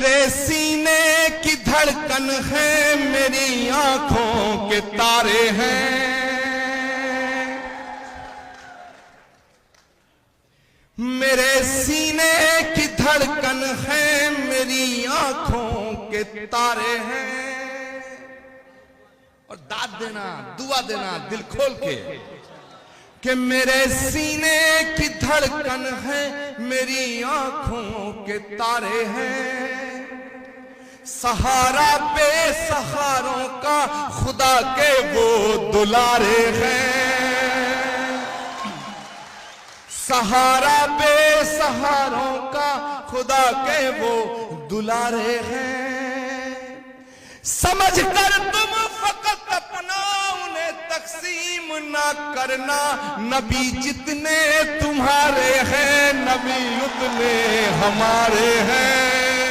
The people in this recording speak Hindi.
मेरे सीने की धड़कन है, मेरी आंखों के तारे हैं। मेरे सीने की धड़कन है, मेरी आंखों के तारे हैं। और दाद देना, दुआ देना दिल खोल के कि मेरे सीने की धड़कन है, मेरी आंखों के तारे हैं। सहारा बेसहारों का खुदा के वो दुलारे हैं। सहारा बेसहारों का खुदा के वो दुलारे हैं। समझ कर तुम फकत अपना उन्हें तकसीम ना करना। नबी जितने तुम्हारे हैं, नबी उतने हमारे हैं।